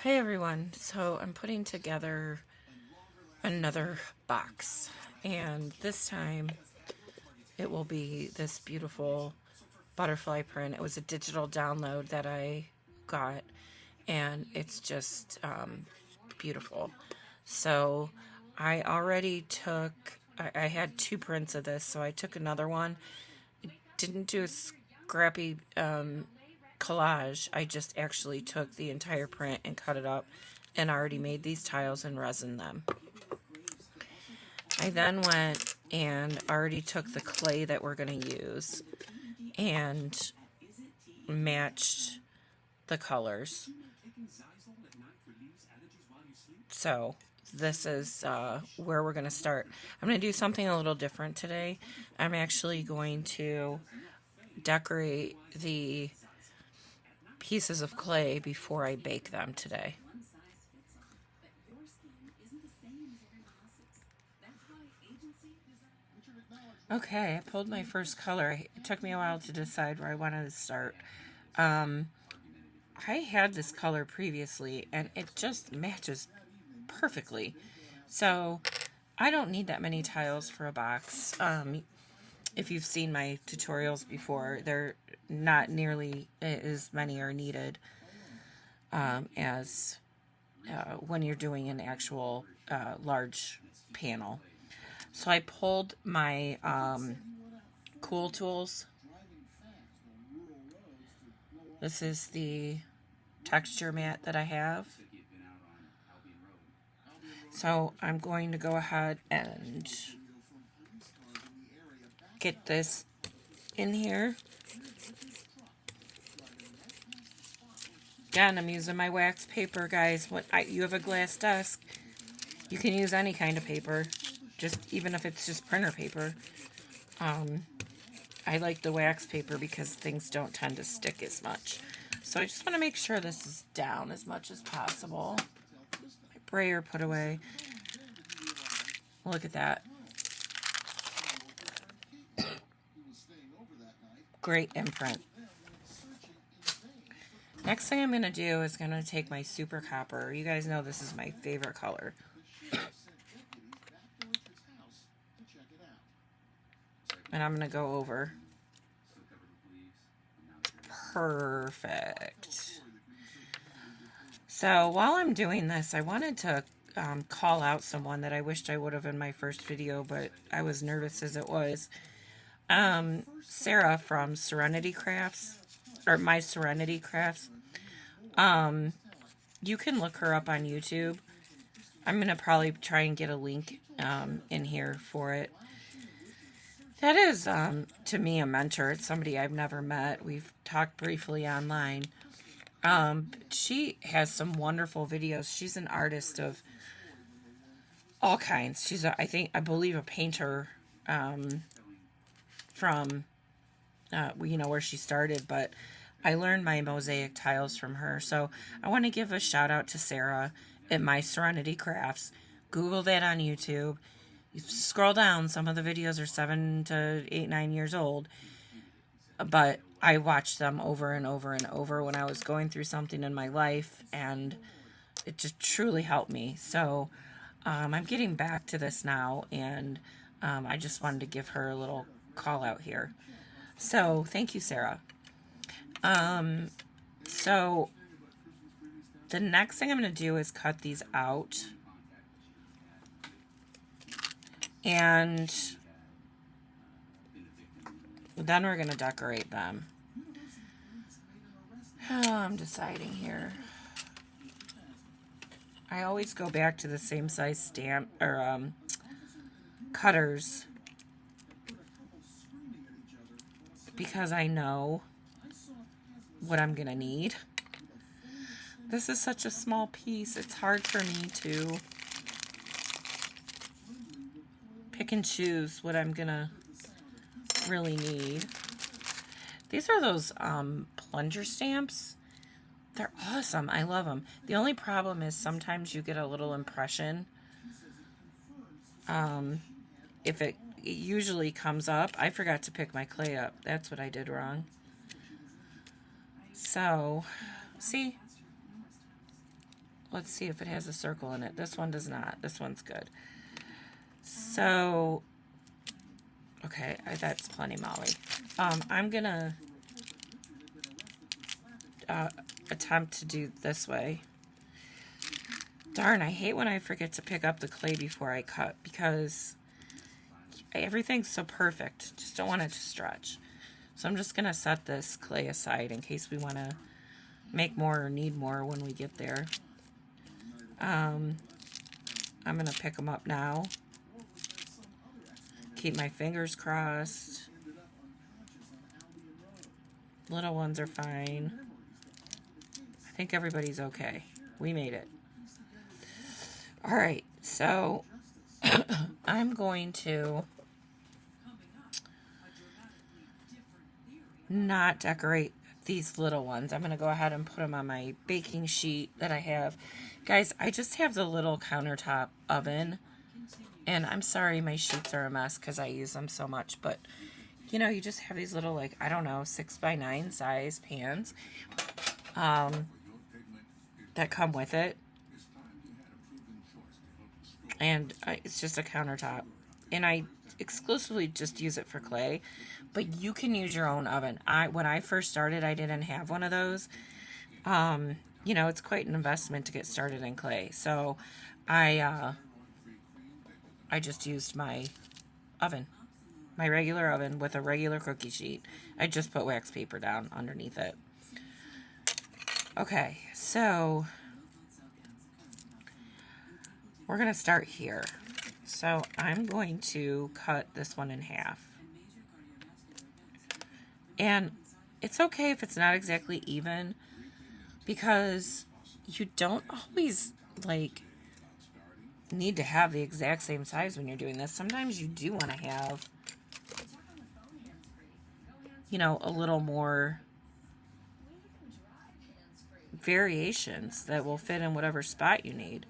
Hey everyone, so I'm putting together another box, and this time it will be this beautiful butterfly print. It was a digital download that I got, and it's just beautiful. So I already took, I had two prints of this, so I took another one. Didn't do a scrappy collage. I just actually took the entire print and cut it up and already made these tiles and resin them. I then went and already took the clay that we're going to use and matched the colors. So this is where we're going to start. I'm going to do something a little different today. I'm actually going to decorate the pieces of clay before I bake them today. Okay, I pulled my first color. It took me a while to decide where I wanted to start. I had this color previously, and it just matches perfectly. So I don't need that many tiles for a box. If you've seen my tutorials before, they're not nearly as many are needed as when you're doing an actual large panel. So I pulled my Cool Tools. This is the texture mat that I have. So I'm going to go ahead and get this in here. Again, I'm using my wax paper, guys. You have a glass desk, you can use any kind of paper, even if it's just printer paper. I like the wax paper because things don't tend to stick as much. So I just want to make sure this is down as much as possible. My brayer put away. Look at that. Great imprint. Next thing I'm going to do is going to take my Super Copper. You guys know this is my favorite color. And I'm going to go over. Perfect. So while I'm doing this, I wanted to call out someone that I wished I would have in my first video, but I was nervous as it was. Sarah from Serenity Crafts, or My Serenity Crafts. You can look her up on YouTube. I'm going to probably try and get a link in here for it. That is, to me, a mentor. It's somebody I've never met. We've talked briefly online. She has some wonderful videos. She's an artist of all kinds. She's, I believe, a painter from, where she started. But I learned my Mosaic tiles from her. So I want to give a shout out to Sarah at My Serenity Crafts. Google that on YouTube. You scroll down, some of the videos are 7 to 8, 9 years old, but I watched them over and over and over when I was going through something in my life, and it just truly helped me. So I'm getting back to this now, and I just wanted to give her a little call out here. So thank you, Sarah. So the next thing I'm going to do is cut these out. And then we're going to decorate them. Oh, I'm deciding here. I always go back to the same size stamp or cutters because I know what I'm going to need. This is such a small piece. It's hard for me to pick and choose what I'm gonna really need. These are those plunger stamps. They're awesome. I love them. The only problem is sometimes you get a little impression. If it usually comes up. I forgot to pick my clay up. That's what I did wrong. So, see? Let's see if it has a circle in it. This one does not. This one's good. So, okay, that's plenty, Molly. I'm going to attempt to do this way. Darn, I hate when I forget to pick up the clay before I cut because everything's so perfect. Just don't want it to stretch. So I'm just going to set this clay aside in case we want to make more or need more when we get there. I'm going to pick them up now. Keep my fingers crossed. Little ones are fine. I think everybody's okay. We made it. All right, so I'm going to not decorate these little ones. I'm going to go ahead and put them on my baking sheet that I have. Guys, I just have the little countertop oven, and I'm sorry my sheets are a mess because I use them so much, but you know, you just have these little, like, I don't know, 6x9 size pans that come with it. And it's just a countertop. And I exclusively just use it for clay. But you can use your own oven. When I first started, I didn't have one of those. You know, it's quite an investment to get started in clay. So I just used my oven. My regular oven with a regular cookie sheet. I just put wax paper down underneath it. Okay, so we're going to start here. So I'm going to cut this one in half. And it's okay if it's not exactly even, because you don't always, like, need to have the exact same size when you're doing this. Sometimes you do want to have, you know, a little more variations that will fit in whatever spot you need.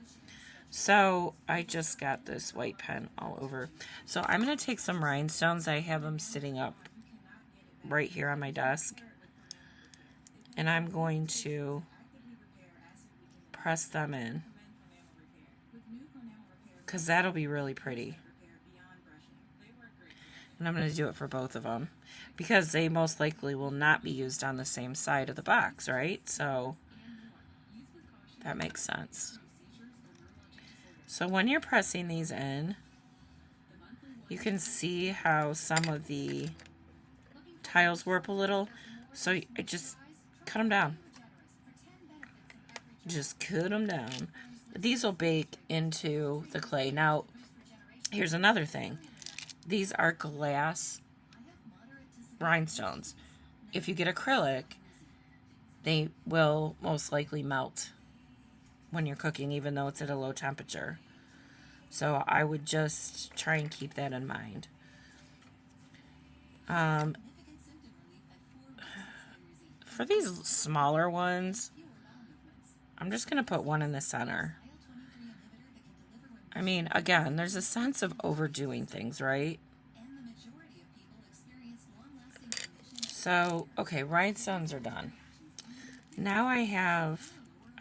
So I just got this white pen all over. So I'm going to take some rhinestones. I have them sitting up right here on my desk. And I'm going to press them in, because that'll be really pretty. And I'm going to do it for both of them, because they most likely will not be used on the same side of the box, right? So that makes sense. So when you're pressing these in, you can see how some of the tiles warp a little. So I just cut them down. Just cut them down. These will bake into the clay. Now, here's another thing. These are glass rhinestones. If you get acrylic, they will most likely melt when you're cooking, even though it's at a low temperature. So I would just try and keep that in mind. For these smaller ones, I'm just going to put one in the center. I mean, again, there's a sense of overdoing things, right? So, okay, rhinestones are done. Now I have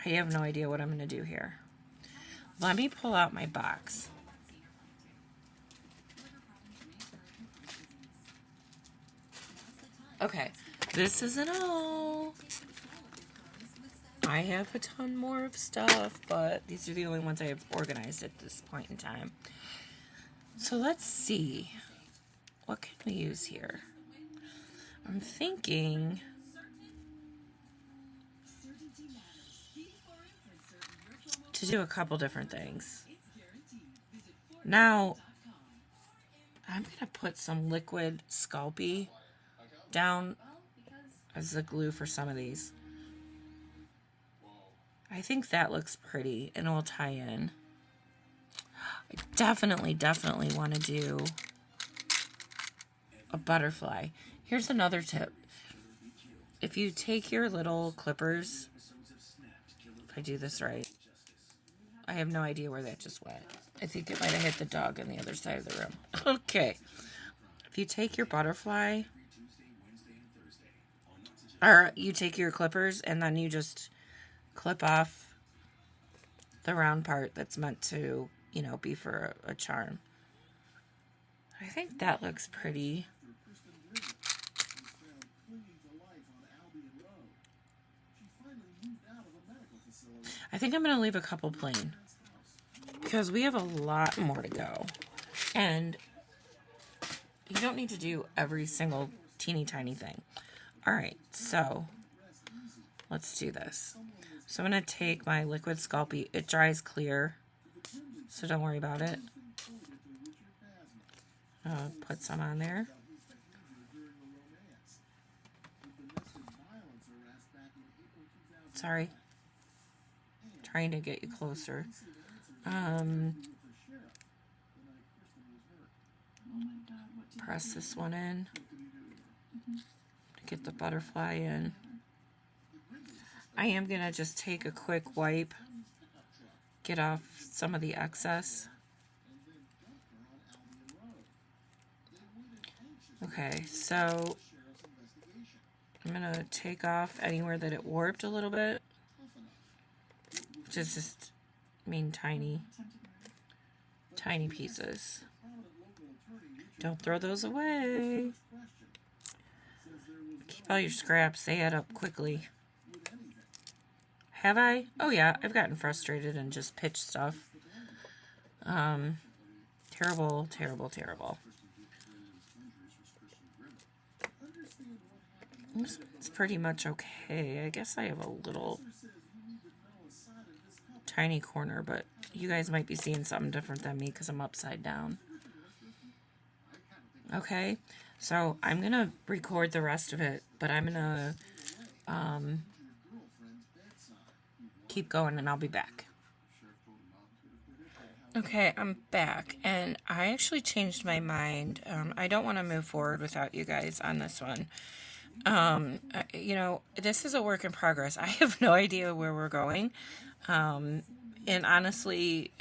no idea what I'm going to do here. Let me pull out my box. Okay, this isn't all. I have a ton more of stuff, but these are the only ones I have organized at this point in time. So let's see. What can we use here? I'm thinking to do a couple different things. Now, I'm going to put some liquid Sculpey down as the glue for some of these. I think that looks pretty and it will tie in. I definitely want to do a butterfly. Here's another tip. If you take your little clippers, if I do this right, I have no idea where that just went. I think it might have hit the dog on the other side of the room. Okay. If you take your butterfly Or you take your clippers and then you just clip off the round part that's meant to, you know, be for a charm. I think that looks pretty. I think I'm going to leave a couple plain because we have a lot more to go. And you don't need to do every single teeny tiny thing. All right, so let's do this. So I'm going to take my liquid Sculpey. It dries clear, so don't worry about it. Put some on there. Sorry. Trying to get you closer. Press this one in to get the butterfly in. I am going to just take a quick wipe, get off some of the excess. Okay, so I'm going to take off anywhere that it warped a little bit, which is just, tiny pieces. Don't throw those away. Keep all your scraps, they add up quickly. Have I? Oh yeah, I've gotten frustrated and just pitched stuff. Terrible, terrible, terrible. It's pretty much okay. I guess I have a little tiny corner, but you guys might be seeing something different than me because I'm upside down. Okay, so I'm going to record the rest of it, but I'm going to keep going and I'll be back. Okay, I'm back, and I actually changed my mind. I don't want to move forward without you guys on this one. You know, this is a work in progress. I have no idea where we're going. And honestly,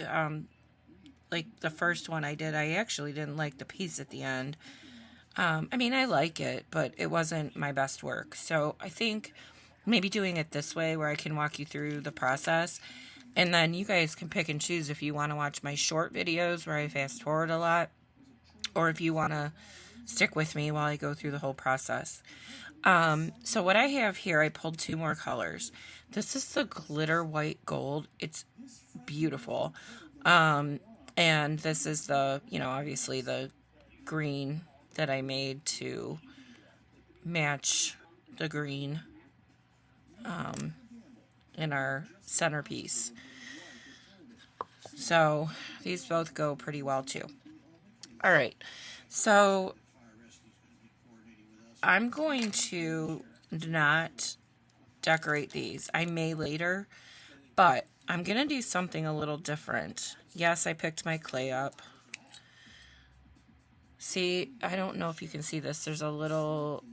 like the first one I did, I actually didn't like the piece at the end. I mean, I like it, but it wasn't my best work. So I think maybe doing it this way where I can walk you through the process, and then you guys can pick and choose if you want to watch my short videos where I fast forward a lot, or if you want to stick with me while I go through the whole process. So what I have here, I pulled 2 more colors. This is the glitter white gold. It's beautiful. And this is the, you know, obviously the green that I made to match the green in our centerpiece. So these both go pretty well too. All right, so I'm going to not decorate these. I may later, but I'm going to do something a little different. Yes, I picked my clay up. See, I don't know if you can see this. There's a little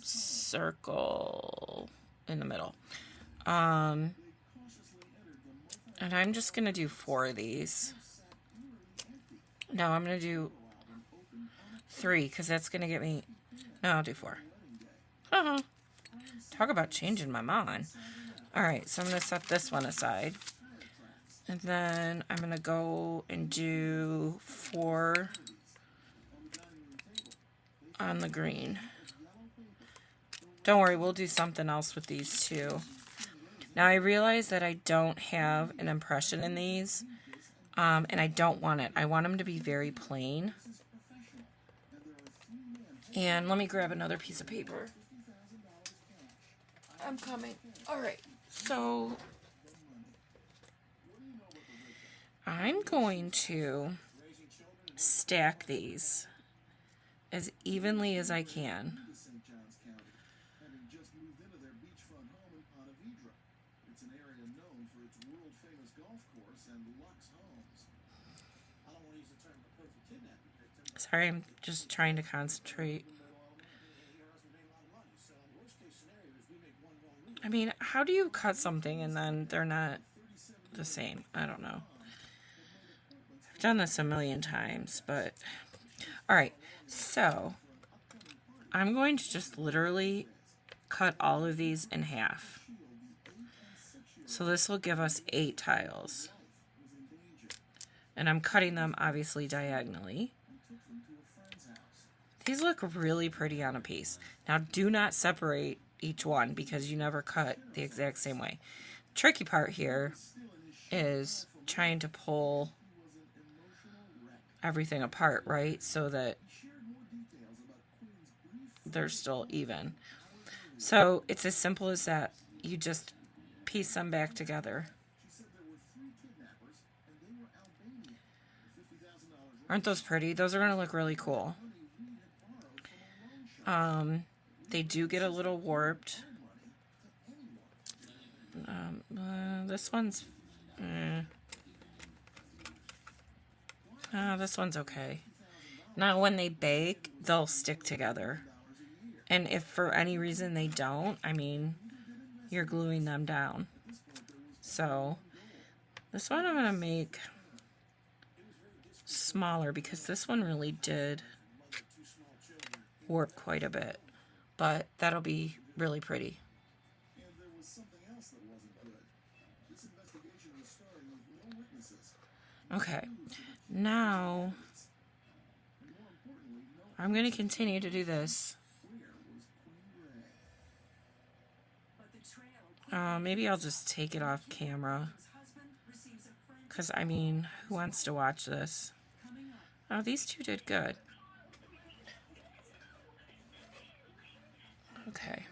circle in the middle. And I'm just going to do 4 of these. No, I'm going to do 3 because that's going to get me... No, I'll do 4. Talk about changing my mind. Alright, so I'm going to set this one aside. And then I'm going to go and do 4 on the green. Don't worry, we'll do something else with these too. Now I realize that I don't have an impression in these, and I don't want it. I want them to be very plain. And let me grab another piece of paper. I'm coming. Alright, so I'm going to stack these as evenly as I can. Sorry, I'm just trying to concentrate. I mean, how do you cut something and then they're not the same? I don't know. I've done this a million times, but... Alright, so I'm going to just literally cut all of these in half. So this will give us 8 tiles. And I'm cutting them obviously diagonally. These look really pretty on a piece. Now do not separate each one because you never cut the exact same way. Tricky part here is trying to pull everything apart, right? So that they're still even. So it's as simple as that. You just piece them back together. Aren't those pretty? Those are going to look really cool. They do get a little warped. This one's this one's okay. Now when they bake, they'll stick together. And if for any reason they don't, I mean, you're gluing them down. So this one I'm going to make smaller because this one really did warp quite a bit. But that'll be really pretty. Okay, now I'm going to continue to do this. Maybe I'll just take it off camera. Because, I mean, who wants to watch this? Oh, these two did good. Okay.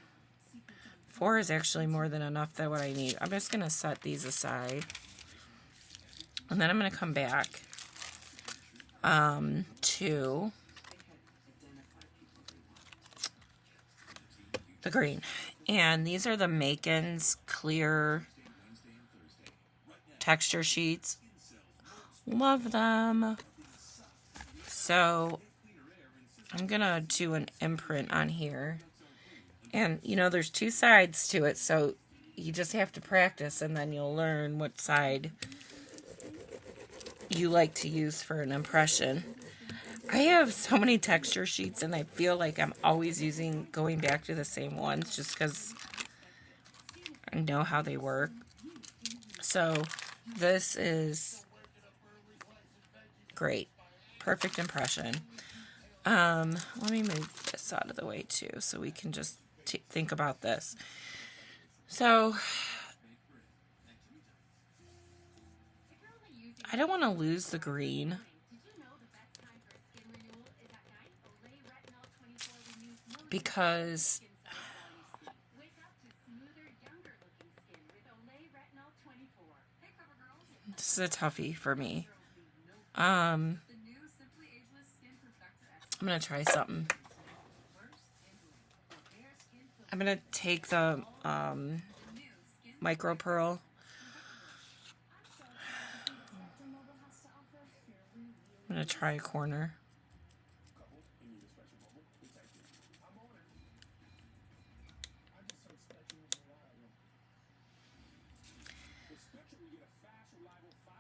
4 is actually more than enough than what I need. I'm just going to set these aside. And then I'm going to come back to the green. And these are the Macon's clear texture sheets. Love them. So I'm going to do an imprint on here. And, you know, there's 2 sides to it, so you just have to practice, and then you'll learn what side you like to use for an impression. I have so many texture sheets, and I feel like I'm always going back to the same ones just because I know how they work. So this is great. Perfect impression. Let me move this out of the way too so we can just think about this. So I don't want to lose the green. Because this is a toughie for me. I'm going to try something. I'm going to take the micro pearl. I'm going to try a corner.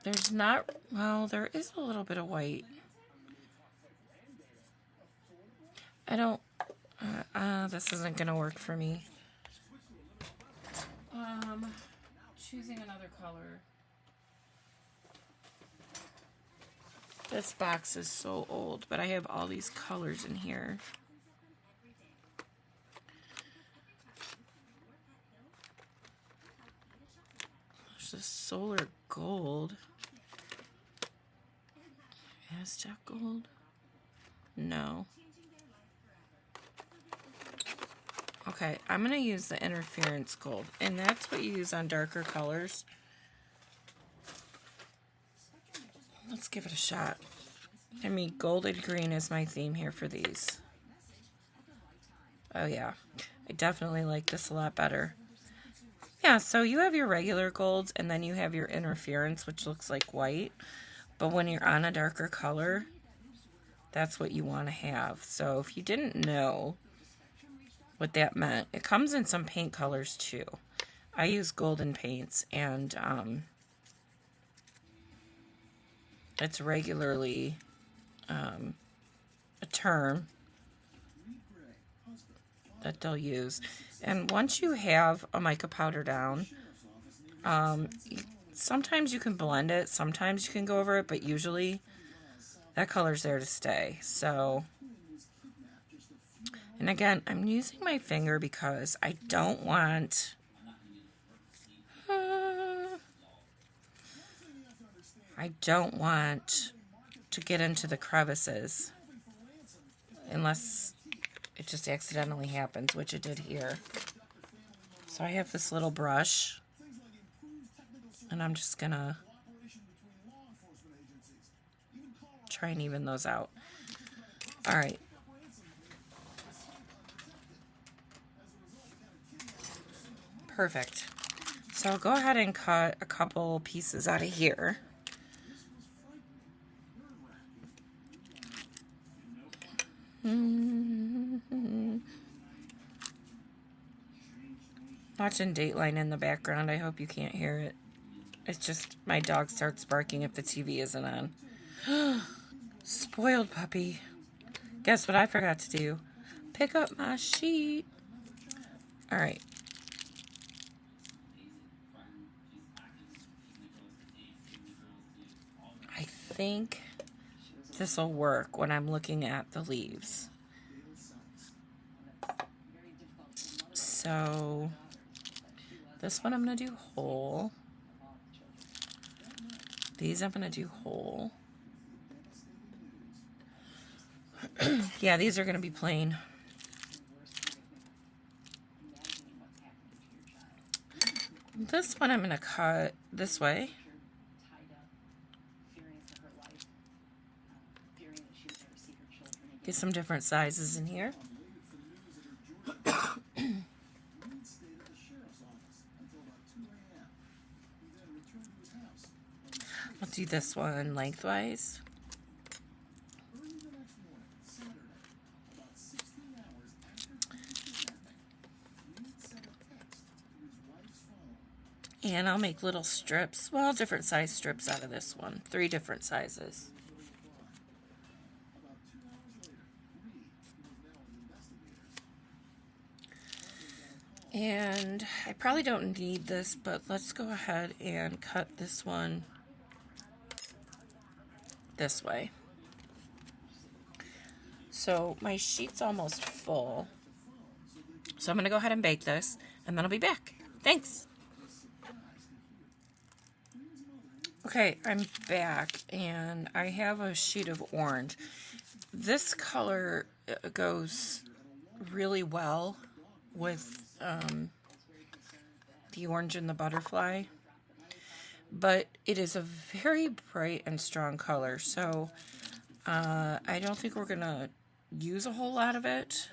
There's not, well, there is a little bit of white. I don't, this isn't going to work for me. Choosing another color. This box is so old, but I have all these colors in here. There's this solar gold. Aztec gold? No. Okay, I'm going to use the interference gold, and that's what you use on darker colors. Let's give it a shot. I mean, golded green is my theme here for these. Oh yeah, I definitely like this a lot better. Yeah, so you have your regular golds, and then you have your interference, which looks like white. But when you're on a darker color, that's what you want to have. So if you didn't know what that meant, it comes in some paint colors too. I use golden paints, and it's regularly a term that they'll use. And once you have a mica powder down, sometimes you can blend it, sometimes you can go over it, but usually that color's there to stay. So, and again, I'm using my finger because I don't want to get into the crevices unless it just accidentally happens, which it did here. So I have this little brush, and I'm just gonna try and even those out. All right. Perfect. So I'll go ahead and cut a couple pieces out of here. Watching Dateline in the background. I hope you can't hear it. It's just my dog starts barking if the TV isn't on. Spoiled puppy. Guess what I forgot to do? Pick up my sheet. All right. I think this will work when I'm looking at the leaves. So this one I'm going to do whole. These I'm going to do whole. Yeah, these are going to be plain. This one I'm going to cut this way. Get some different sizes in here. I'll do this one lengthwise. And I'll make little strips, well, different size strips out of this one. 3 different sizes. And I probably don't need this, but let's go ahead and cut this one this way. So my sheet's almost full. So I'm going to go ahead and bake this, and then I'll be back. Thanks. Okay, I'm back, and I have a sheet of orange. This color goes really well with the orange and the butterfly, but it is a very bright and strong color, so I don't think we're going to use a whole lot of it.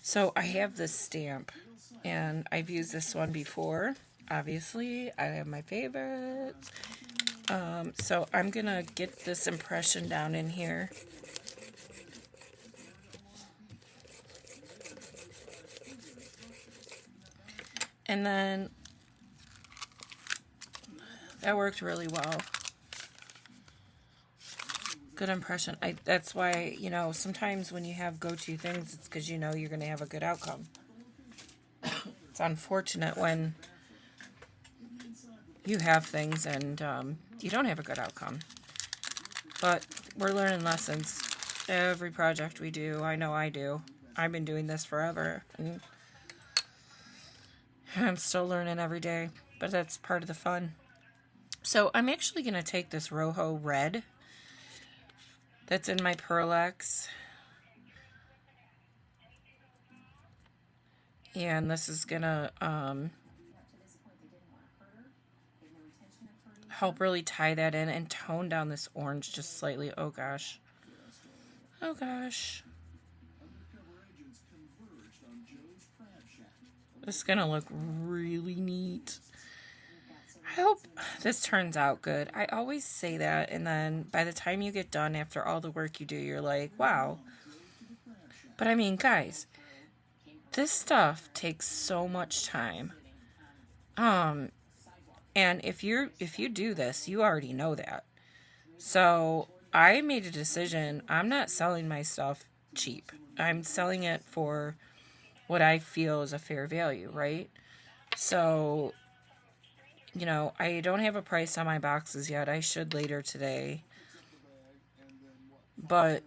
So I have this stamp, and I've used this one before. Obviously, I have my favorites. So I'm going to get this impression down in here. And then that worked really well. Good impression. That's why, you know, sometimes when you have go-to things, it's because you know you're going to have a good outcome. It's unfortunate when you have things and you don't have a good outcome. But we're learning lessons. Every project we do, I know I do. I've been doing this forever, and I'm still learning every day, but that's part of the fun. So I'm actually going to take this Rojo Red that's in my Pearl-Ex, and this is going to help really tie that in and tone down this orange just slightly. Oh gosh. Oh gosh. This is going to look really neat. I hope this turns out good. I always say that, and then by the time you get done after all the work you do, you're like, wow. But I mean, guys, this stuff takes so much time. And if you do this, you already know that. So I made a decision. I'm not selling my stuff cheap. I'm selling it for what I feel is a fair value, right? So, you know, I don't have a price on my boxes yet. I should later today. But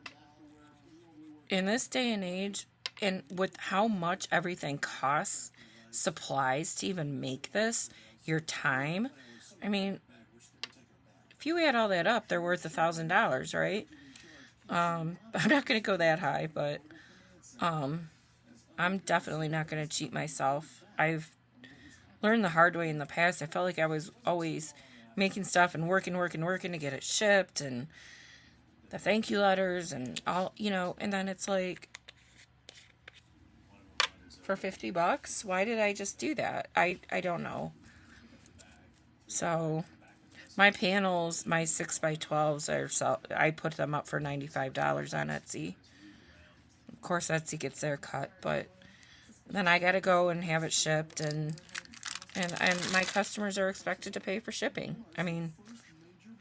in this day and age, and with how much everything costs, supplies to even make this, your time, I mean, if you add all that up, they're worth $1,000, right? I'm not going to go that high, but I'm definitely not going to cheat myself. I've learned the hard way in the past. I felt like I was always making stuff and working to get it shipped, and the thank you letters and all, you know, and then it's like, for $50, why did I just do that? I don't know. So my panels, my 6x12s I put them up for $95 on Etsy. Of course, Etsy gets their cut, but then I gotta go and have it shipped, and my customers are expected to pay for shipping. I mean,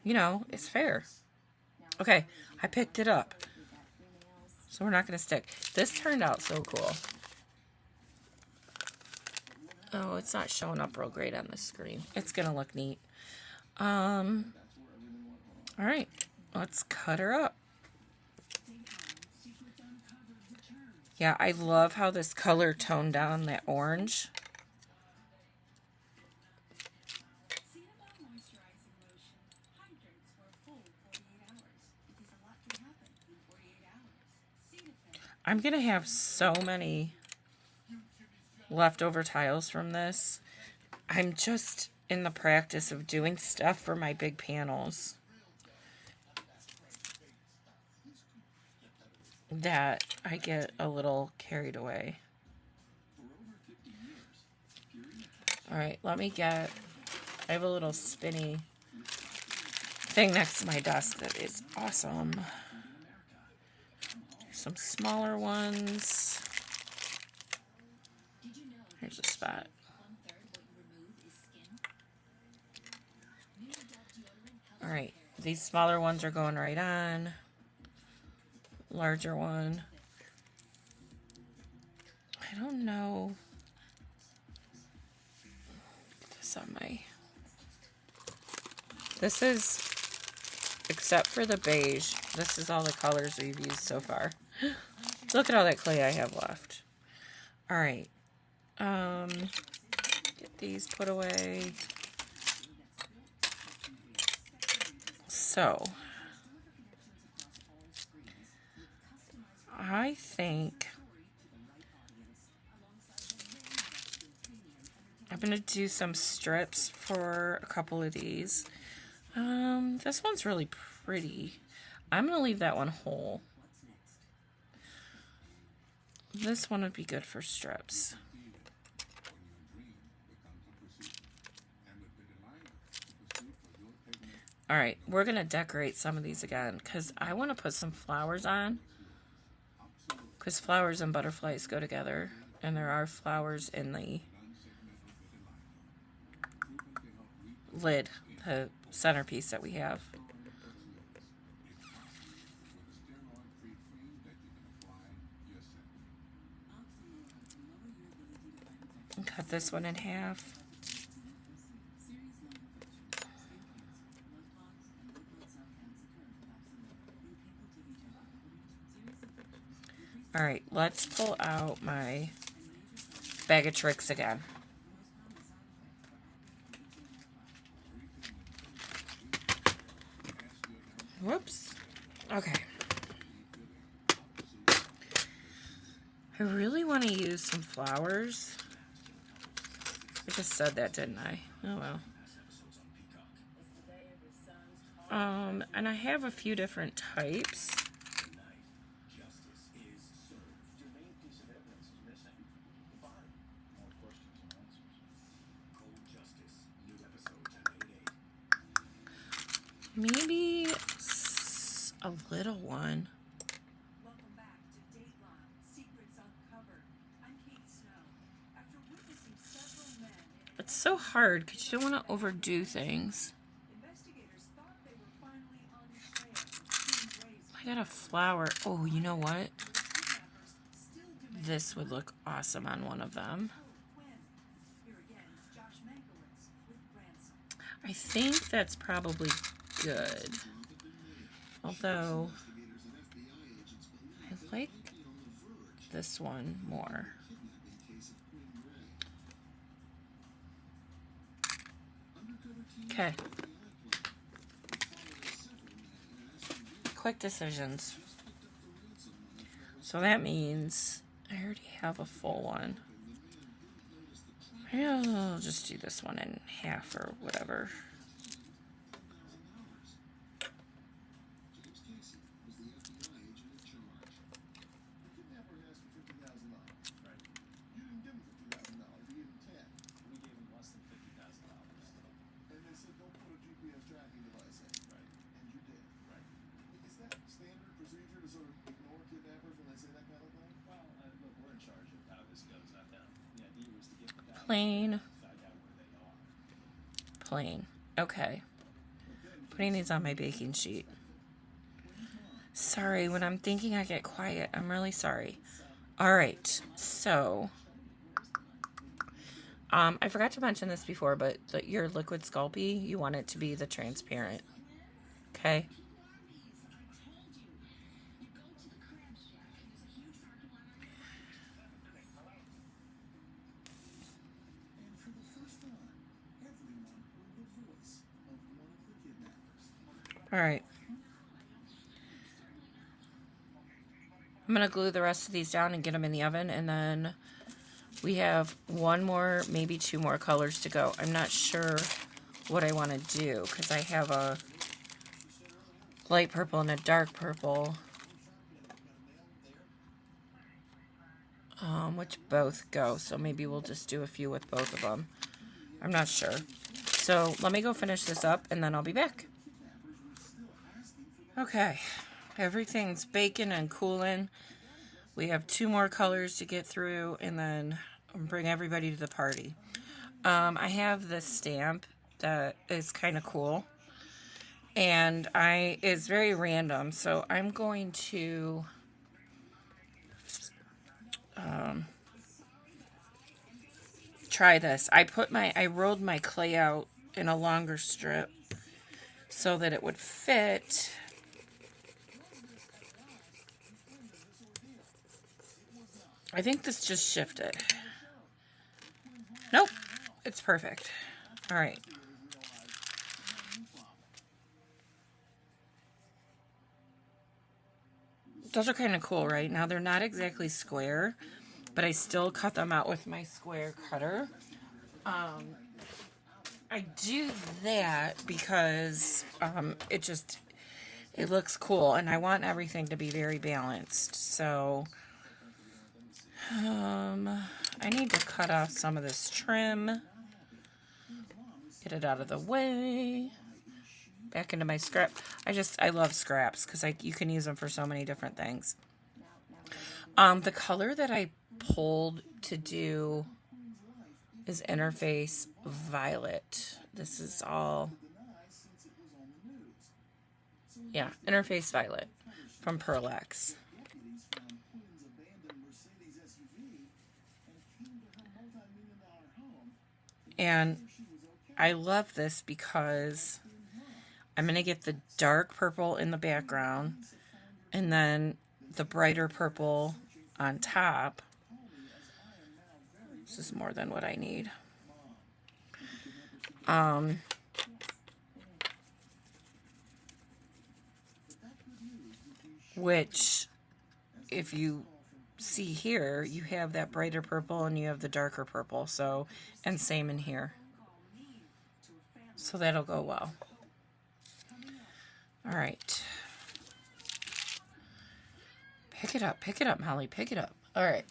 you know, it's fair. Okay, I picked it up, so we're not gonna stick. This turned out so cool. Oh, it's not showing up real great on the screen. It's gonna look neat. All right, let's cut her up. Yeah, I love how this color toned down that orange. I'm gonna have so many leftover tiles from this. I'm just in the practice of doing stuff for my big panels that I get a little carried away. Alright, I have a little spinny thing next to my desk that is awesome. Some smaller ones. Here's a spot. Alright, these smaller ones are going right on. Larger one. I don't know. Get this on my... This is, except for the beige, this is all the colors we've used so far. Look at all that clay I have left. Alright. Get these put away. So, I think I'm going to do some strips for a couple of these. This one's really pretty. I'm going to leave that one whole. This one would be good for strips. Alright, we're going to decorate some of these again because I want to put some flowers on. Because flowers and butterflies go together. And there are flowers in the lid, the centerpiece that we have. And cut this one in half. Alright, let's pull out my bag of tricks again. Whoops. Okay. I really want to use some flowers. I just said that, didn't I? Oh well. And I have a few different types. Maybe a little one. It's so hard because you don't want to overdo things. I got a flower. Oh, you know what? this would look awesome on one of them. I think that's probably good. Although, I like this one more. Okay. Quick decisions. So that means I already have a full one. I'll just do this one in half or whatever. Plain. Plain. Okay. Putting these on my baking sheet. Sorry, when I'm thinking I get quiet, I'm really sorry. Alright, so I forgot to mention this before, but your liquid Sculpey, you want it to be the transparent. Okay? Alright. I'm going to glue the rest of these down and get them in the oven, and then we have one more, maybe two more colors to go. I'm not sure what I want to do, because I have a light purple and a dark purple, which both go, so maybe we'll just do a few with both of them. I'm not sure. So let me go finish this up, and then I'll be back. Okay, everything's baking and cooling. We have two more colors to get through, and then bring everybody to the party. I have this stamp that is kind of cool, and it's very random, so I'm going to try this. I rolled my clay out in a longer strip so that it would fit. I think this just shifted. Nope, it's perfect. All right. Those are kind of cool, right? Now they're not exactly square, but I still cut them out with my square cutter. I do that because it looks cool, and I want everything to be very balanced. So I need to cut off some of this trim, get it out of the way, back into my scrap. I love scraps because you can use them for so many different things. The color that I pulled to do is Interface Violet. This is all, yeah, Interface Violet from Pearl-X. And I love this because I'm going to get the dark purple in the background and then the brighter purple on top. This is more than what I need. Which, if you see here, you have that brighter purple and you have the darker purple. So, and same in here. So that'll go well. All right. Pick it up, Molly, pick it up. All right.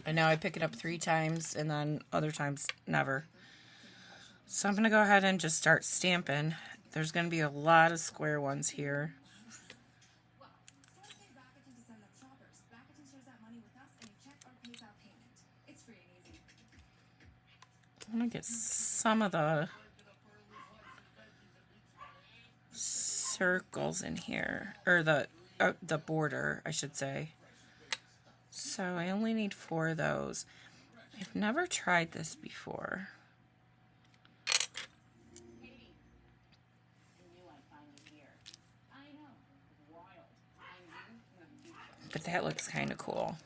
And now I pick it up 3 times and then other times never. So I'm going to go ahead and just start stamping. There's going to be a lot of square ones here. I want to get some of the circles in here, or the border, I should say. So I only need 4 of those. I've never tried this before. But that looks kind of cool.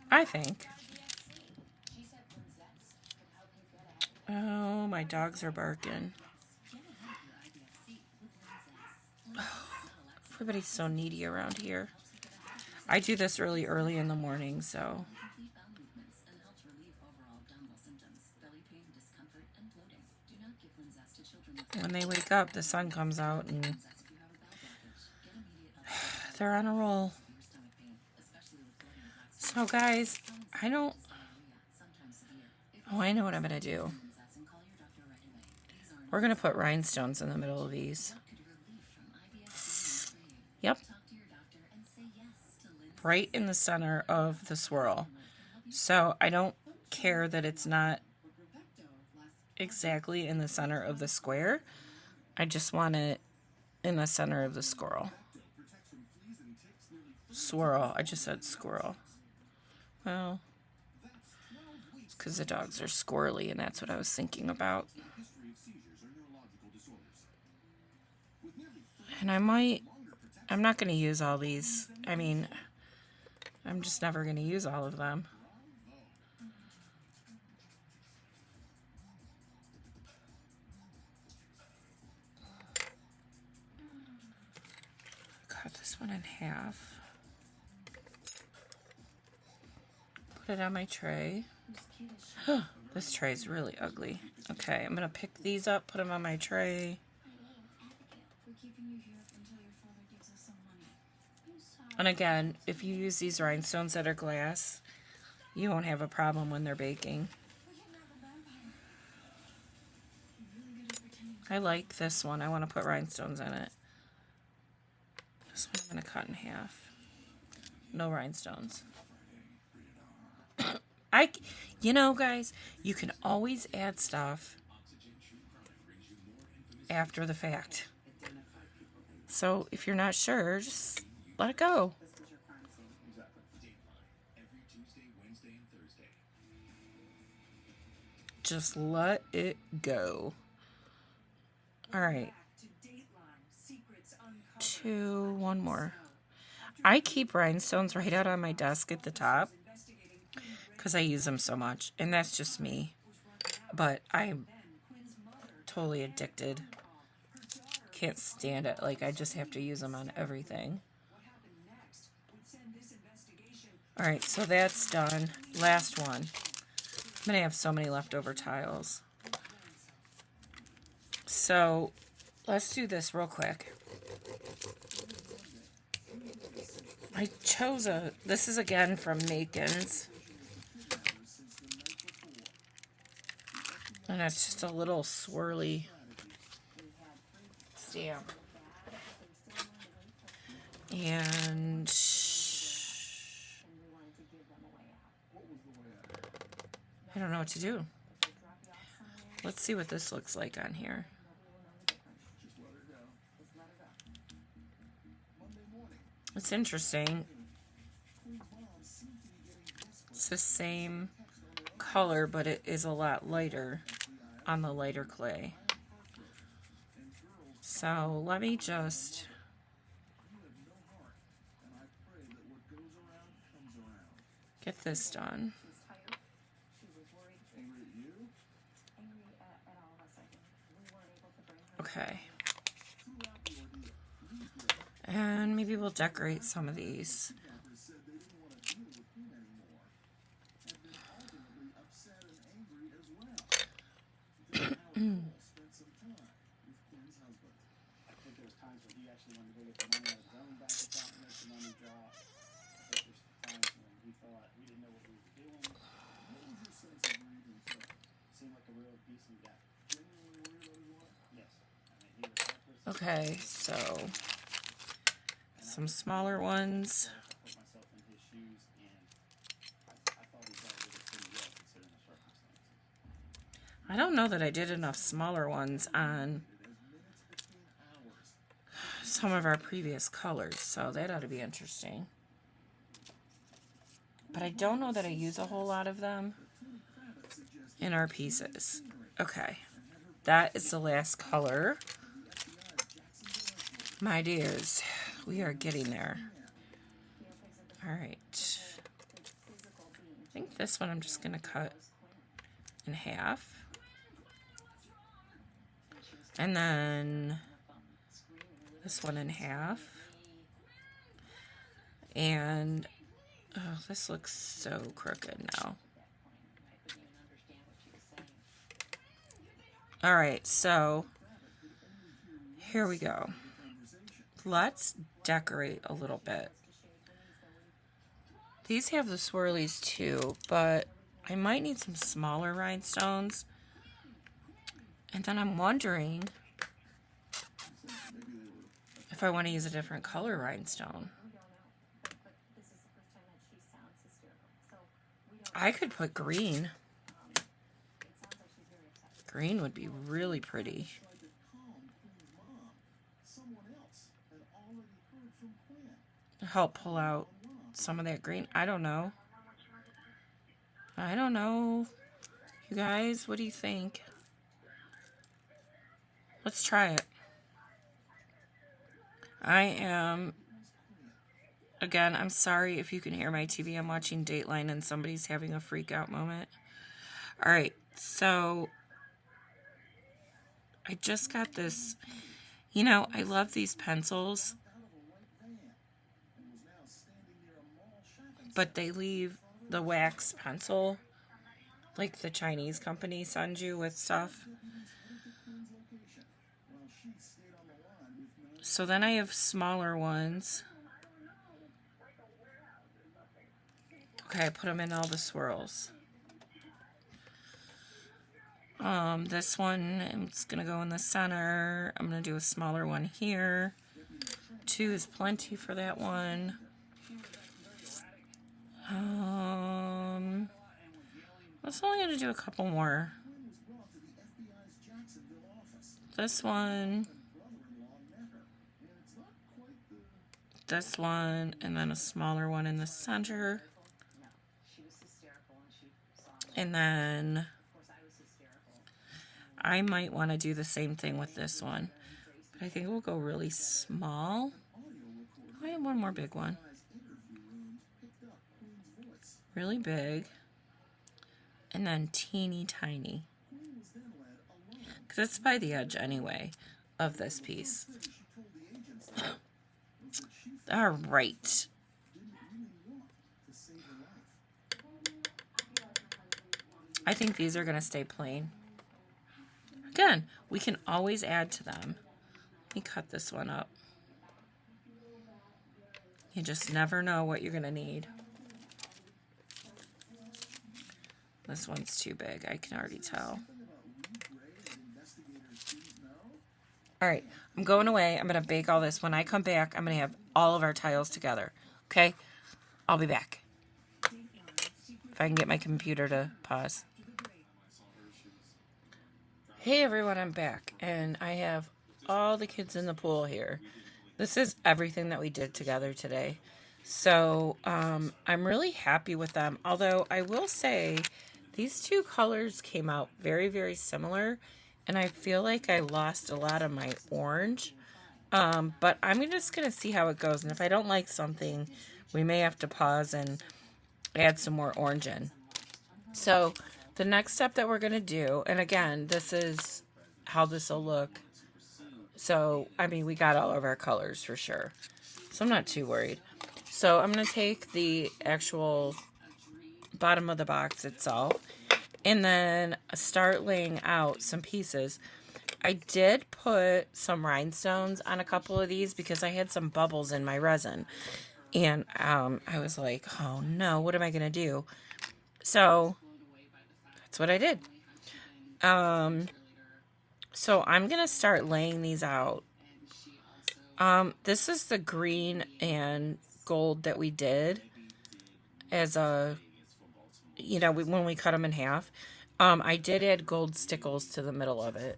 I think. Oh, my dogs are barking. Oh, everybody's so needy around here. I do this really early in the morning, so. When they wake up, the sun comes out and they're on a roll. So guys, I know what I'm going to do. We're going to put rhinestones in the middle of these. Yep. Right in the center of the swirl. So I don't care that it's not exactly in the center of the square. I just want it in the center of the swirl. Swirl. I just said squirrel. Well, it's because the dogs are squirrely, and that's what I was thinking about. And I'm not going to use all these. I mean, I'm just never going to use all of them. Cut this one in half. Put it on my tray. This tray is really ugly. Okay, I'm going to pick these up, put them on my tray. And again, if you use these rhinestones that are glass, you won't have a problem when they're baking. I like this one. I want to put rhinestones in it. This one I'm going to cut in half. No rhinestones. You know, guys, you can always add stuff after the fact. So if you're not sure, just let it go. Just let it go. All right. One more. I keep rhinestones right out on my desk at the top because I use them so much, and that's just me. But I'm totally addicted. Can't stand it. Like, I just have to use them on everything. All right, so that's done. Last one. I'm going to have so many leftover tiles. So let's do this real quick. I chose this is again from Makin's. And it's just a little swirly stamp. And I don't know what to do. Let's see what this looks like on here. It's interesting. It's the same color, but it is a lot lighter on the lighter clay. So let me just get this done. Okay. And maybe we'll decorate some of these. Okay, so some smaller ones. I don't know that I did enough smaller ones on some of our previous colors, so that ought to be interesting. But I don't know that I use a whole lot of them in our pieces. Okay, that is the last color. My dears, we are getting there. All right. I think this one I'm just going to cut in half. And then this one in half. And oh, this looks so crooked now. All right, so here we go. Let's decorate a little bit. These have the swirlies too, but I might need some smaller rhinestones. And then I'm wondering if I want to use a different color rhinestone. I could put green. Green would be really pretty. Help pull out some of that green. I don't know. I don't know. You guys, what do you think? Let's try it. Again, I'm sorry if you can hear my TV. I'm watching Dateline and somebody's having a freak out moment. All right, so I just got this. You know, I love these pencils, but they leave the wax pencil, like the Chinese company sends you with stuff. So then I have smaller ones. Okay, I put them in all the swirls. This one, I'm just going to go in the center. I'm going to do a smaller one here. 2 is plenty for that one. I was only going to do a couple more. This one. This one, and then a smaller one in the center. And then I might want to do the same thing with this one. But I think we'll go really small. I have one more big one. Really big. And then teeny tiny. Because it's by the edge anyway of this piece. All right. I think these are going to stay plain. Again, we can always add to them. Let me cut this one up. You just never know what you're going to need. This one's too big, I can already tell. All right, I'm going away. I'm going to bake all this. When I come back, I'm going to have all of our tiles together. Okay? I'll be back. If I can get my computer to pause. Hey everyone, I'm back. And I have all the kids in the pool here. This is everything that we did together today. So I'm really happy with them. Although I will say these two colors came out very, very similar. And I feel like I lost a lot of my orange. But I'm just going to see how it goes. And if I don't like something, we may have to pause and add some more orange in. So the next step that we're going to do, and again, this is how this will look. So, I mean, we got all of our colors for sure. So I'm not too worried. So I'm going to take the actual bottom of the box itself and then start laying out some pieces. I did put some rhinestones on a couple of these because I had some bubbles in my resin. And I was like, oh no, what am I going to do? So that's what I did. So I'm going to start laying these out. This is the green and gold that we did as a, you know, when we cut them in half. I did add gold stickles to the middle of it.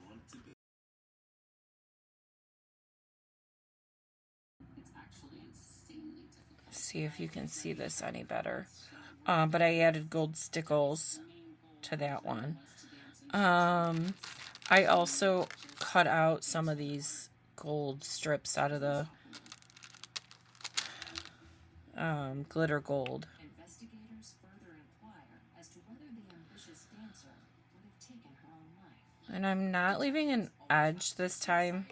see if you can see this any better. But I added gold stickles to that one. I also cut out some of these gold strips out of the glitter gold. And I'm not leaving an edge this time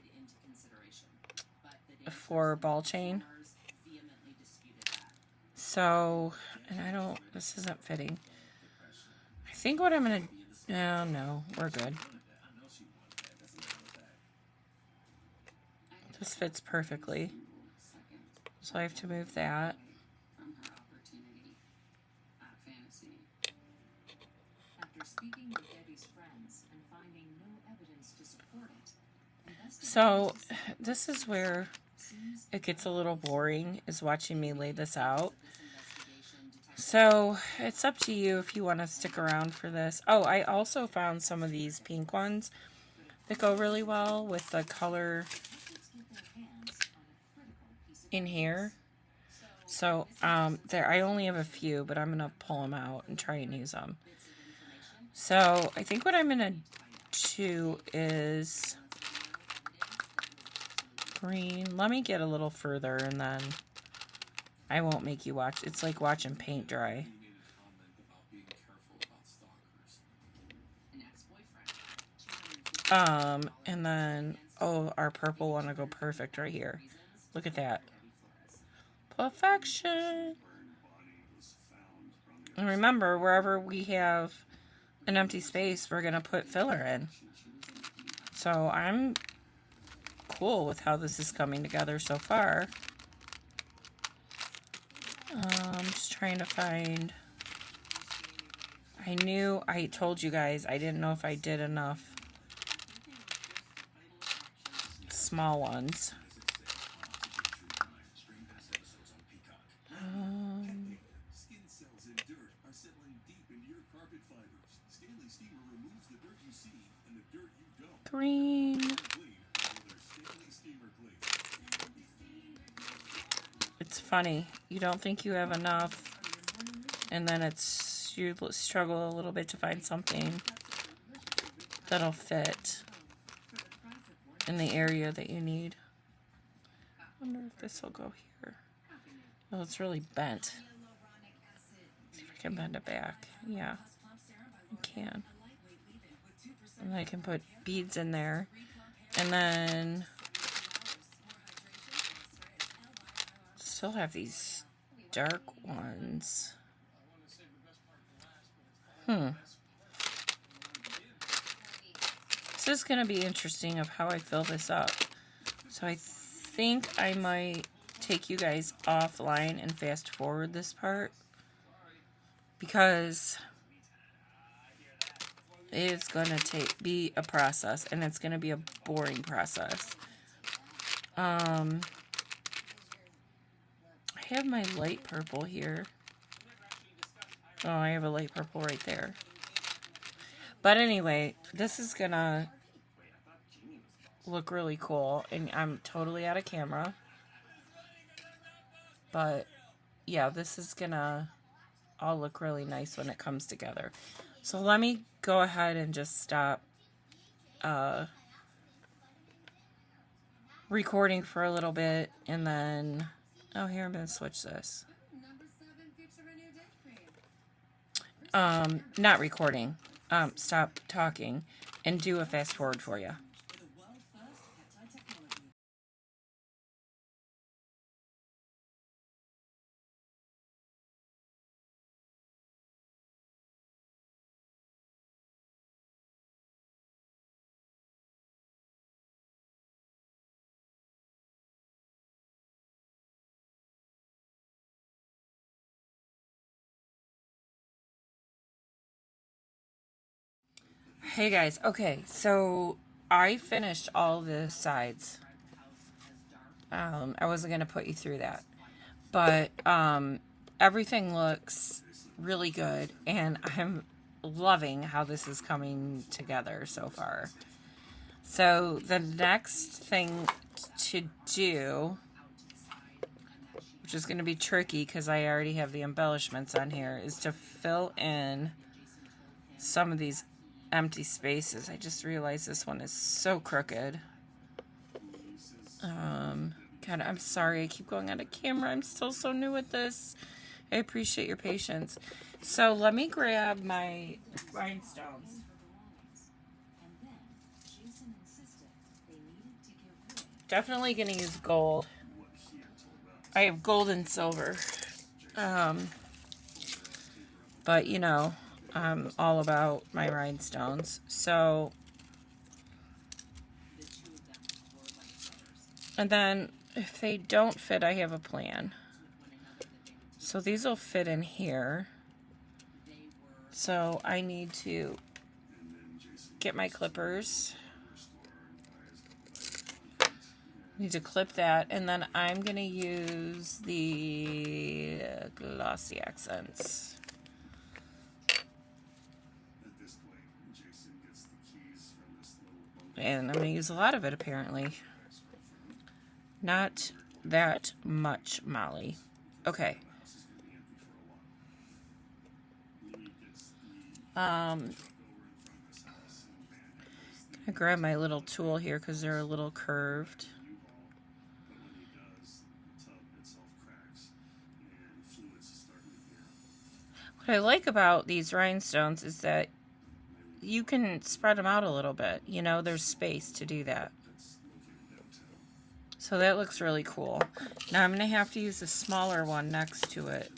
for ball chain. So, and this isn't fitting. I think what I'm going to, no, we're good. This fits perfectly. So I have to move that. So this is where it gets a little boring, is watching me lay this out. So it's up to you if you want to stick around for this. Oh, I also found some of these pink ones that go really well with the color in here. So I only have a few, but I'm going to pull them out and try and use them. So I think what I'm going to do is green. Let me get a little further and then I won't make you watch. It's like watching paint dry. And then, oh, our purple one will go perfect right here. Look at that. Perfection. And remember, wherever we have an empty space, we're going to put filler in. So I'm cool with how this is coming together so far. I'm just trying to find... I told you guys, I didn't know if I did enough small ones. Green. It's funny. You don't think you have enough, and then you struggle a little bit to find something that'll fit in the area that you need. I wonder if this will go here. Oh, it's really bent. Let's see if I can bend it back. Yeah, I can. And I can put beads in there. And then still have these dark ones. This is going to be interesting of how I fill this up. So I think I might take you guys offline and fast forward this part, because it's going to be a process, and it's going to be a boring process. I have my light purple here. Oh, I have a light purple right there. But anyway, this is going to look really cool, and I'm totally out of camera. But yeah, this is going to all look really nice when it comes together. So let me go ahead and just stop recording for a little bit, and then, oh, here, I'm going to switch this. Not recording. Stop talking and do a fast forward for you. Hey guys, okay, so I finished all the sides. I wasn't going to put you through that, but everything looks really good, and I'm loving how this is coming together so far. So the next thing to do, which is going to be tricky because I already have the embellishments on here, is to fill in some of these empty spaces. I just realized this one is so crooked. God, I'm sorry I keep going out of camera. I'm still so new at this. I appreciate your patience. So let me grab my rhinestones. Definitely going to use gold. I have gold and silver. But, you know, I'm all about my rhinestones. So, and then if they don't fit, I have a plan. So these will fit in here. So I need to get my clippers. Need to clip that, and then I'm going to use the glossy accents. And I'm going to use a lot of it, apparently. Not that much, Molly. Okay. I'm going to grab my little tool here because they're a little curved. What I like about these rhinestones is that you can spread them out a little bit. You know, there's space to do that. So that looks really cool. Now I'm going to have to use a smaller one next to it.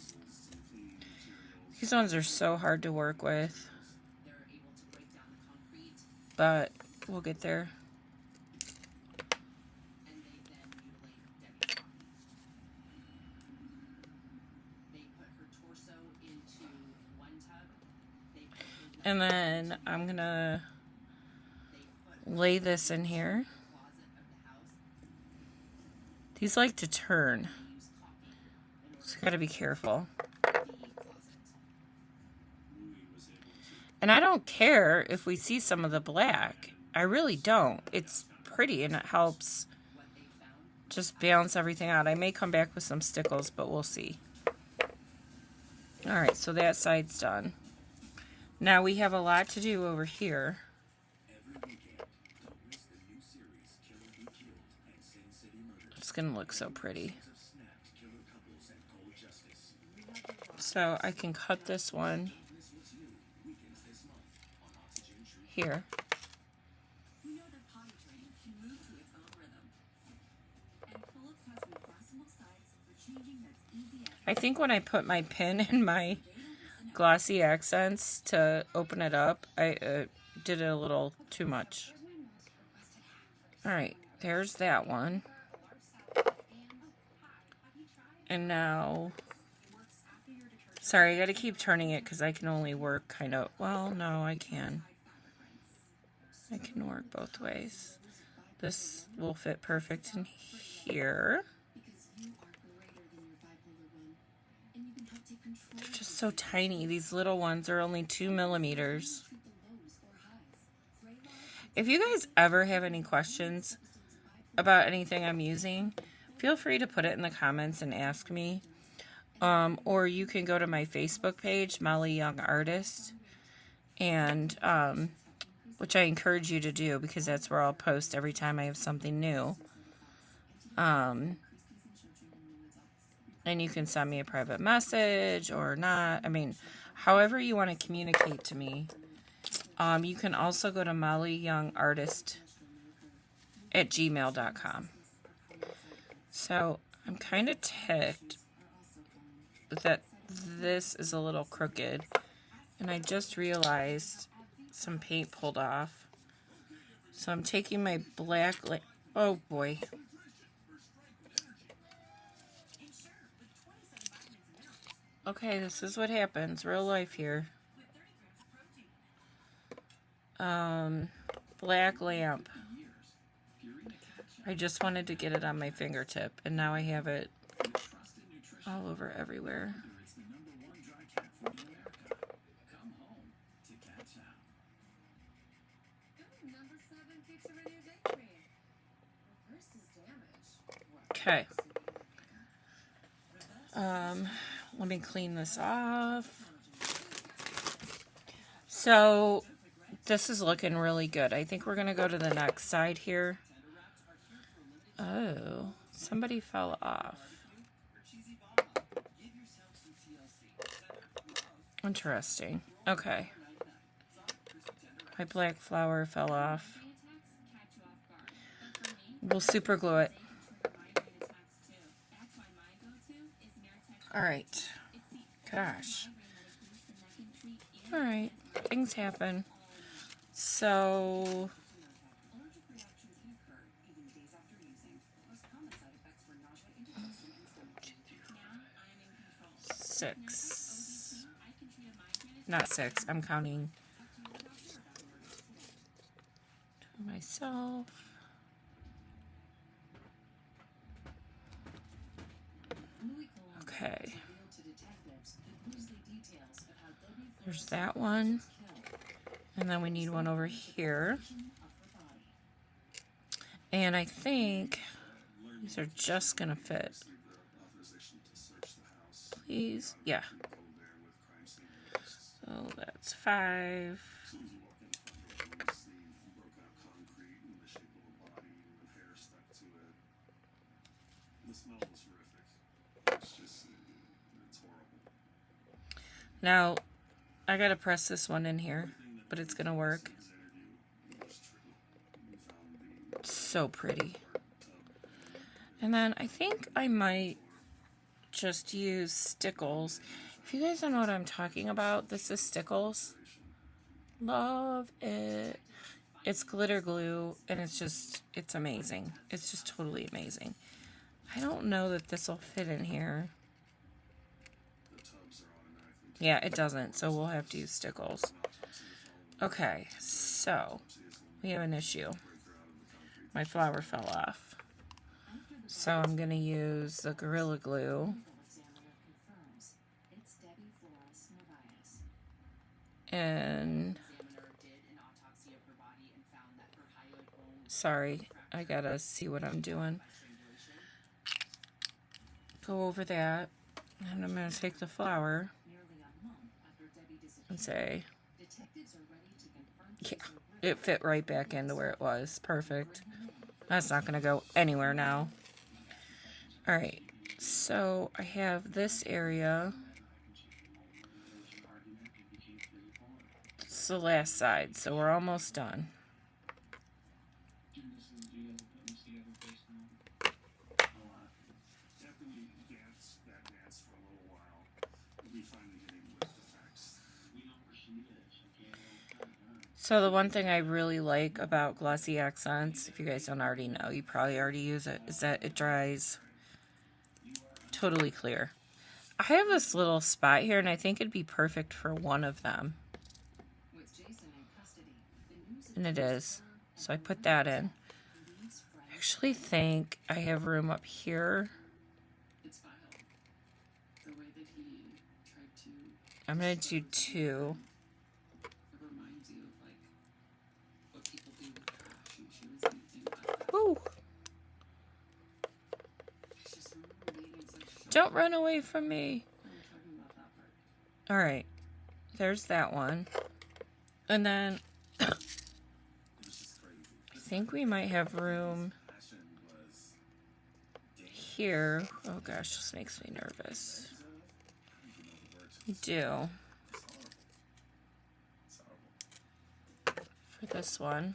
These ones are so hard to work with. But we'll get there. And then I'm going to lay this in here. These like to turn, so you got to be careful. And I don't care if we see some of the black. I really don't. It's pretty and it helps just balance everything out. I may come back with some stickles, but we'll see. Alright, so that side's done. Now we have a lot to do over here. It's going to look so pretty. So I can cut this one here. I think when I put my pin in my glossy accents to open it up, I did it a little too much. Alright, there's that one. And now, sorry, I gotta keep turning it because I can only work kind of, well, no, I can. I can work both ways. This will fit perfect in here. They're just so tiny. These little ones are only 2 millimeters. If you guys ever have any questions about anything I'm using, feel free to put it in the comments and ask me. Or you can go to my Facebook page, Molly Young Artist, and which I encourage you to do because that's where I'll post every time I have something new. And you can send me a private message or not. I mean, however you want to communicate to me. You can also go to mollyyoungartist@gmail.com. So I'm kind of ticked that this is a little crooked. And I just realized some paint pulled off. So I'm taking my black... Oh boy. Okay, this is what happens. Real life here. Black lamp. I just wanted to get it on my fingertip, and now I have it all over everywhere. Okay. Let me clean this off. So this is looking really good. I think we're going to go to the next side here. Oh, somebody fell off. Interesting. Okay. My black flower fell off. We'll super glue it. Alright. Gosh. Alright. Things happen. So... six. Not six. I'm counting to myself. Okay. There's that one. And then we need one over here. And I think these are just going to fit. Please. Yeah. So that's 5. Now, I gotta press this one in here, but it's gonna work. So pretty. And then I think I might just use stickles. If you guys don't know what I'm talking about, this is stickles. Love it. It's glitter glue, and it's amazing. It's just totally amazing. I don't know that this will fit in here. Yeah, it doesn't, so we'll have to use stickles. Okay, so we have an issue. My flower fell off. So I'm going to use the Gorilla Glue. And... sorry, I gotta see what I'm doing. Go over that. And I'm going to take the flower and say, yeah, it fit right back into where it was. Perfect. That's not going to go anywhere now. Alright, so I have this area. It's the last side, so we're almost done. So the one thing I really like about glossy accents, if you guys don't already know, you probably already use it, is that it dries totally clear. I have this little spot here, and I think it'd be perfect for one of them. And it is. So I put that in. I actually think I have room up here. I'm going to do 2. Ooh. Don't run away from me. Alright. There's that one. And then I think we might have room here. Oh gosh, this makes me nervous. We do. For this one.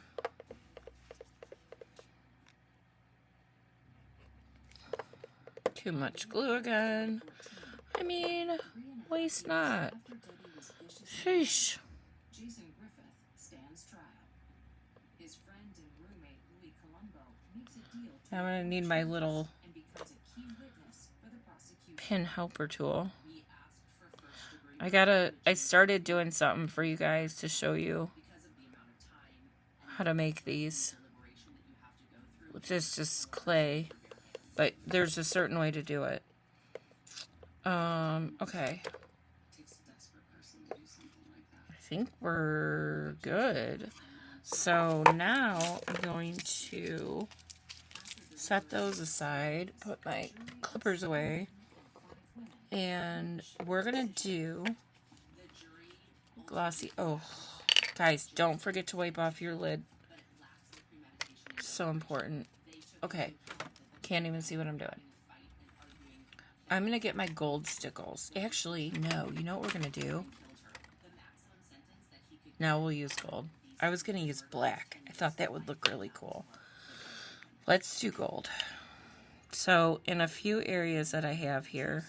Too much glue again. I mean, waste not. Sheesh. I'm going to need my little pin helper tool. I started doing something for you guys to show you how to make these. Which is just clay. But there's a certain way to do it. Okay. I think we're good. So now I'm going to set those aside, put my clippers away. And we're going to do glossy. Oh, guys, don't forget to wipe off your lid. So important. Okay. Can't even see what I'm doing. I'm going to get my gold stickles. Actually, no. You know what we're going to do? Now we'll use gold. I was going to use black. I thought that would look really cool. Let's do gold. So, in a few areas that I have here,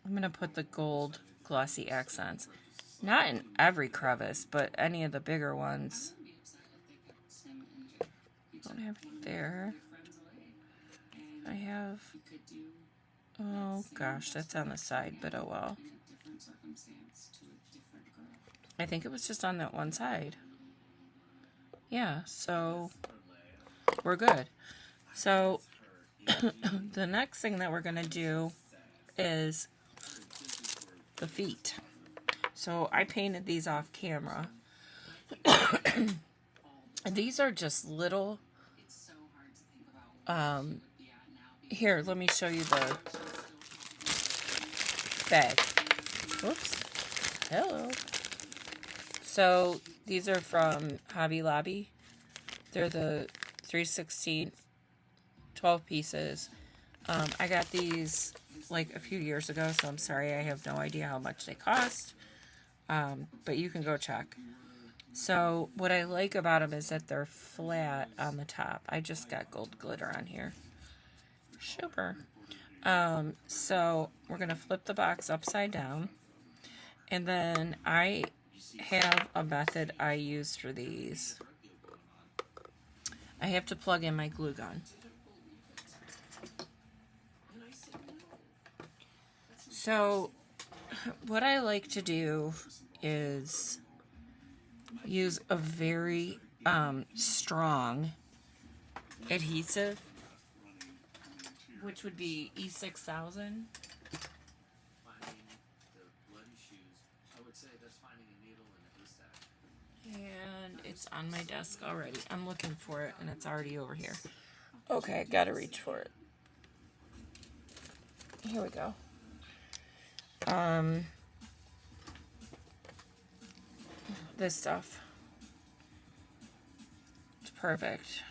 I'm going to put the gold glossy accents. Not in every crevice, but any of the bigger ones. Don't have any there. I have... Oh gosh, that's on the side, but oh well. I think it was just on that one side. Yeah, so we're good. So the next thing that we're going to do is the feet. So I painted these off camera. These are just little... here, let me show you the bag. Whoops. Hello. So these are from Hobby Lobby. They're the 3/16, 12 pieces. I got these like a few years ago, so I'm sorry, I have no idea how much they cost. But you can go check. So what I like about them is that they're flat on the top. I just got gold glitter on here. Super. So we're going to flip the box upside down. And then I have a method I use for these. I have to plug in my glue gun. So what I like to do is use a very strong adhesive, which would be E6000. And it's on my desk already. I'm looking for it, and it's already over here. Okay, gotta reach for it. Here we go. This stuff. It's perfect.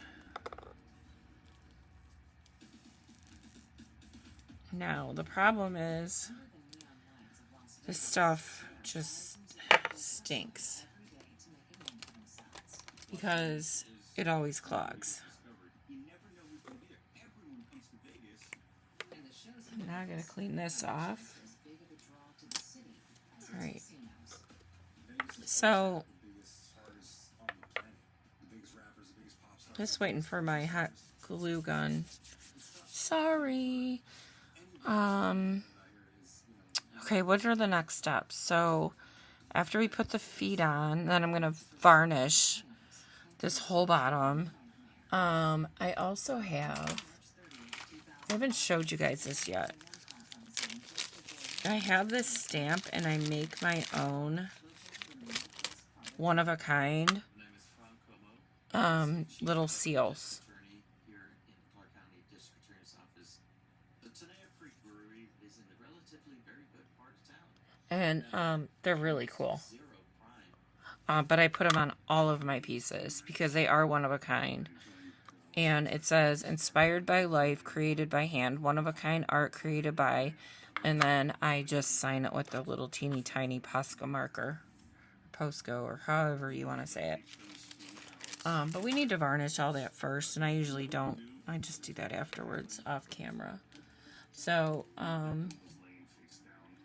Now, the problem is this stuff just stinks because it always clogs. Now I gotta clean this off. Alright. So, just waiting for my hot glue gun. Sorry. Okay, what are the next steps? So, after we put the feet on, then I'm going to varnish this whole bottom. I also have... I haven't showed you guys this yet. I have this stamp, and I make my own one-of-a-kind little seals. And they're really cool. But I put them on all of my pieces because they are one-of-a-kind. And it says, inspired by life, created by hand, one-of-a-kind art created by... And then I just sign it with a little teeny tiny Posca marker. Posco, or however you want to say it. But we need to varnish all that first, and I usually don't. I just do that afterwards, off camera. So, I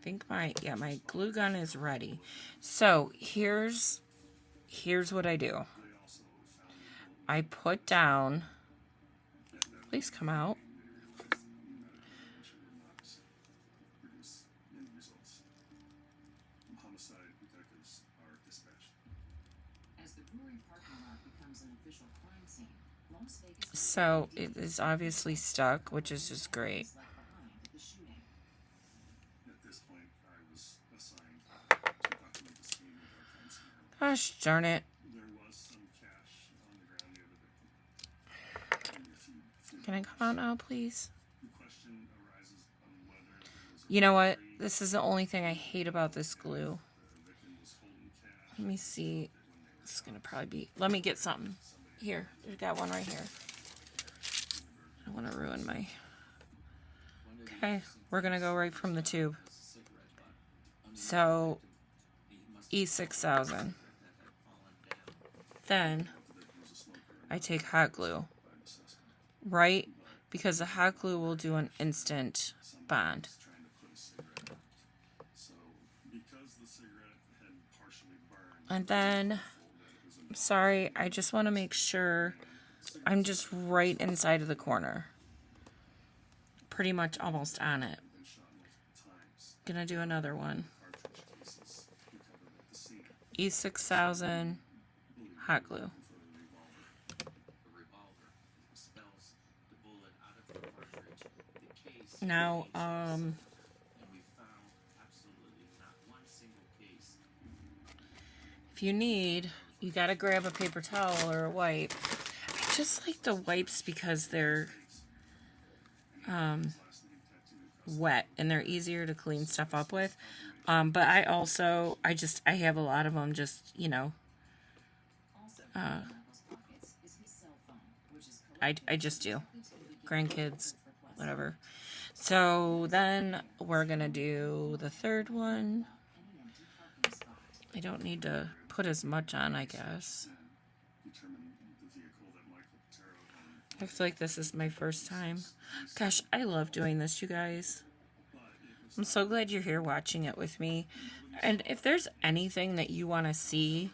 think my glue gun is ready. So, here's what I do. I put down... Please come out. So it is obviously stuck, which is just great. Gosh darn it. Can I come out now, please? You know what? This is the only thing I hate about this glue. Let me see. It's going to probably be... Let me get something. Here. We've got one right here. I don't want to ruin my... Okay. We're going to go right from the tube. So, E6000. Then, I take hot glue. Right? Because the hot glue will do an instant bond. And then, I'm sorry, I just want to make sure I'm just right inside of the corner. Pretty much almost on it. Gonna do another one. E6000 hot glue. Now, if you need, you gotta grab a paper towel or a wipe. I just like the wipes because they're wet and they're easier to clean stuff up with. But I also, I have a lot of them just, you know, I just do. Grandkids, whatever. So then we're going to do the third one. I don't need to put as much on, I guess. I feel like this is my first time. Gosh, I love doing this, you guys. I'm so glad you're here watching it with me. And if there's anything that you want to see,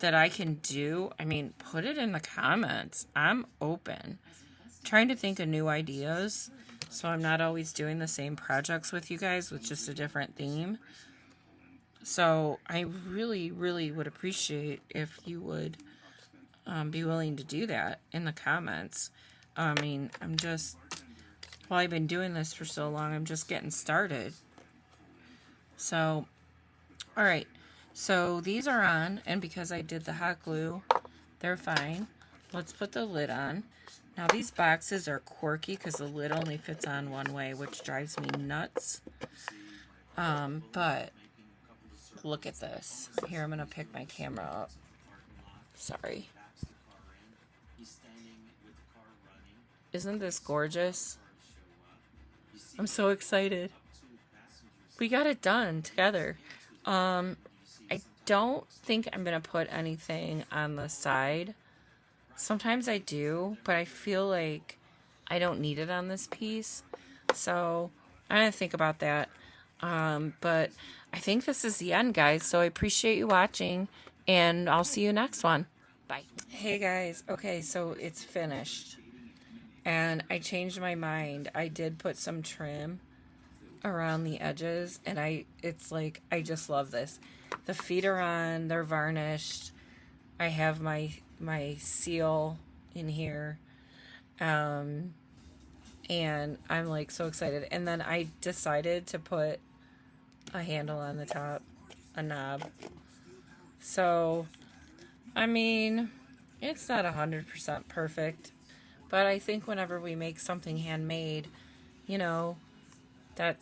that I can do, I mean, put it in the comments. I'm open. Trying to think of new ideas, so I'm not always doing the same projects with you guys with just a different theme. So I really, really would appreciate if you would be willing to do that in the comments. I mean, well, I've been doing this for so long, I'm just getting started. So, alright. So these are on, and because I did the hot glue, they're fine. Let's put the lid on. Now these boxes are quirky because the lid only fits on one way, which drives me nuts. But look at this. Here, I'm going to pick my camera up. Sorry. Isn't this gorgeous? I'm so excited. We got it done together. I don't think I'm going to put anything on the side. Sometimes I do, but I feel like I don't need it on this piece. So I'm going to think about that. But I think this is the end, guys. So I appreciate you watching, and I'll see you next one. Bye. Hey, guys. Okay, so it's finished. And I changed my mind. I did put some trim around the edges, and it's like, I just love this. The feet are on, they're varnished. I have my seal in here. And I'm like so excited. And then I decided to put a handle on the top, a knob. So, I mean, it's not 100% perfect, but I think whenever we make something handmade, you know, that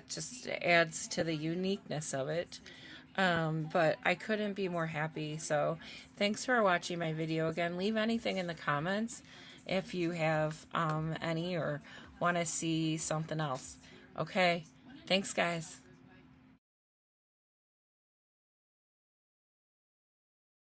just adds to the uniqueness of it. But I couldn't be more happy. So thanks for watching my video. Again, leave anything in the comments if you have any or want to see something else. Okay, thanks, guys.